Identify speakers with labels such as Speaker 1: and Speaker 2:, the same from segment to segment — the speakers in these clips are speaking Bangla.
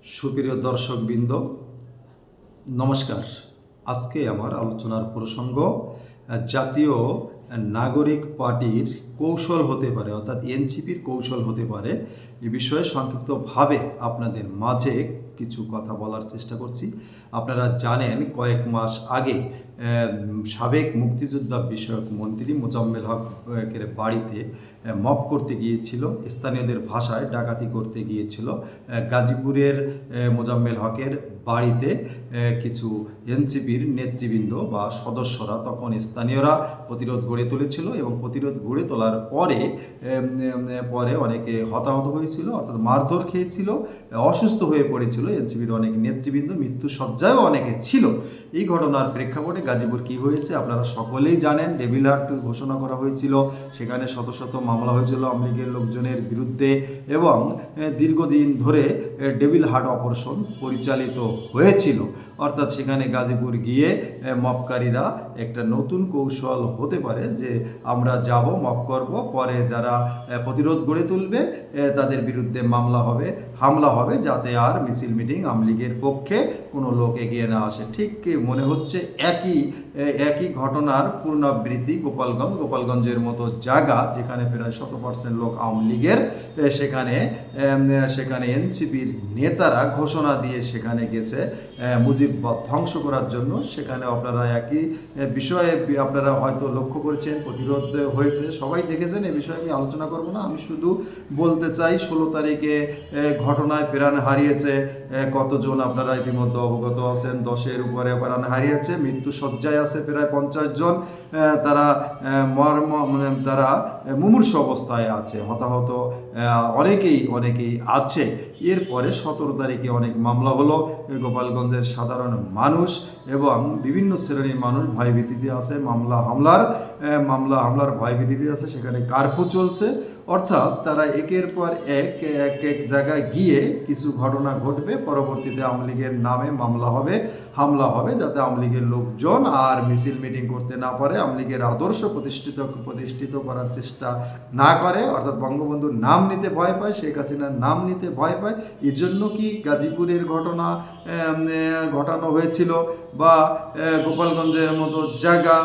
Speaker 1: সুপ্রিয় দর্শকবৃন্দ, নমস্কার। আজকে আমার আলোচনার প্রসঙ্গ জাতীয় নাগরিক পার্টির কৌশল হতে পারে, অর্থাৎ এনসিপির কৌশল হতে পারে। এ বিষয়ে সংক্ষিপ্তভাবে আপনাদের মাঝে কিছু কথা বলার চেষ্টা করছি। আপনারা জানেন, কয়েক মাস আগে সাবেক মুক্তিযোদ্ধা বিষয়ক মন্ত্রী মোজাম্মেল হকের বাড়িতে মব করতে গিয়েছিল, স্থানীয়দের ভাষায় ডাকাতি করতে গিয়েছিল। গাজীপুরের মোজাম্মেল হকের বাড়িতে কিছু এনসিপির নেতৃবৃন্দ বা সদস্যরা, তখন স্থানীয়রা প্রতিরোধ গড়ে তুলেছিল এবং প্রতিরোধ গড়ে তোলার পরে অনেকে হতাহত হয়েছিল, অর্থাৎ মারধর খেয়েছিল, অসুস্থ হয়ে পড়েছিল। এনসিপির অনেক নেতৃবৃন্দ মৃত্যুশয্যায়ও অনেকে ছিল। এই ঘটনার প্রেক্ষাপটে গাজীপুর কি হয়েছে আপনারা সকলেই জানেন। ডেভিল হাট ঘোষণা করা হয়েছিল, সেখানে শত শত মামলা হয়েছিল আওয়ামী লীগের লোকজনের বিরুদ্ধে এবং দীর্ঘদিন ধরে ডেভিল হাট অপারেশন পরিচালিত হয়েছিল। অর্থাৎ সেখানে গাজীপুর গিয়ে মবকারীরা একটা নতুন কৌশল হতে পারে যে আমরা যাব, মব করব, পরে যারা প্রতিরোধ গড়ে তুলবে তাদের বিরুদ্ধে মামলা হবে, হামলা হবে, যাতে আর মিছিল মিটিং আওয়ামী লীগের পক্ষে কোনো লোক এগিয়ে না আসে। ঠিক মনে হচ্ছে একই ঘটনার পুনরাবৃত্তি গোপালগঞ্জের মতো জায়গা, যেখানে প্রায় 100% লোক আওয়ামী লীগের, সেখানে এনসিপির নেতারা ঘোষণা দিয়ে সেখানে গেছে মুজিববাদ ধ্বংস করার জন্য। সেখানে আপনারা একই বিষয়ে আপনারা হয়তো লক্ষ্য করেছেন, প্রতিরোধ হয়েছে, সবাই দেখেছেন। এ বিষয়ে আমি আলোচনা করব না। আমি শুধু বলতে চাই 16 তারিখে ঘটনায় প্রাণ হারিয়েছে কতজন আপনারা ইতিমধ্যে অবগত আছেন। 10-এর উপরে প্রাণ হারিয়েছে, মৃত্যুশয্যায় আছে প্রায় 50 জন। তারা মুমূর্ষু অবস্থায় আছে, হতাহত অনেকেই আছে। এরপরে 17 তারিখে অনেক মামলা হলো। গোপালগঞ্জের সাধারণ মানুষ এবং বিভিন্ন শ্রেণীর মানুষ ভয়ভীতিতে আছে, মামলা হামলার ভয়ভীতিতে আছে। সেখানে কারফিউ চলছে, অর্থাৎ তারা একের পর এক জায়গায় গিয়ে কিছু ঘটনা ঘটবে, পরবর্তীতে আওয়ামী লীগের নামে মামলা হবে, হামলা হবে, যাতে আওয়ামী লীগের লোকজন আর মিছিল মিটিং করতে না পারে, আওয়ামী লীগের আদর্শ প্রতিষ্ঠিত করার চেষ্টা না করে। অর্থাৎ বঙ্গবন্ধুর নাম নিতে ভয় পায়, শেখ হাসিনার নাম নিতে ভয় পায়। এই জন্য কি গাজীপুরের ঘটনা ঘটানো হয়েছিল বা গোপালগঞ্জের মতো জায়গা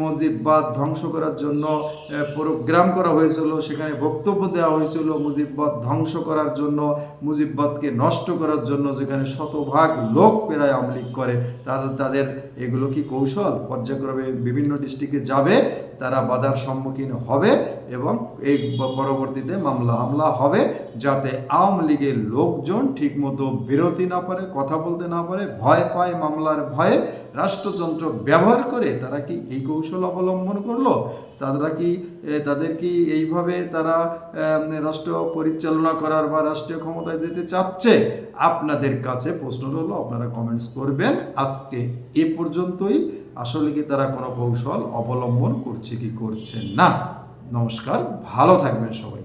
Speaker 1: মুজিববাদ ধ্বংস করার জন্য প্রোগ্রাম করা হয়েছিল, সেখানে বক্তব্য দেওয়া হয়েছিল মুজিববাদ ধ্বংস করার জন্য, মুজিববাদকে নষ্ট করার জন্য, যেখানে শতভাগ লোক প্রায় আওয়ামী লীগ করে। তাদের এগুলো কি কৌশল? পর্যায়ক্রমে বিভিন্ন ডিস্ট্রিক্টে যাবে, তারা বাধার সম্মুখীন হবে এবং এই পরবর্তীতে হামলা হবে, যাতে আওয়ামী লীগের লোকজন ঠিকমতো বেরোতে না পারে, কথা বলতে না পারে, ভয় পায়, মামলার ভয়ে রাষ্ট্রযন্ত্র ব্যবহার করে। তারা কি এই কৌশল অবলম্বন করলো? তাদের কি এইভাবে তারা রাষ্ট্র পরিচালনা করার বা রাষ্ট্রীয় ক্ষমতায় যেতে চাচ্ছে? আপনাদের কাছে প্রশ্ন হলো, আপনারা কমেন্টস করবেন। আজকে এ পর্যন্তই। আসলে কি তারা কোনো কৌশল অবলম্বন করছে কি করছে না? নমস্কার, ভালো থাকবেন সবাই।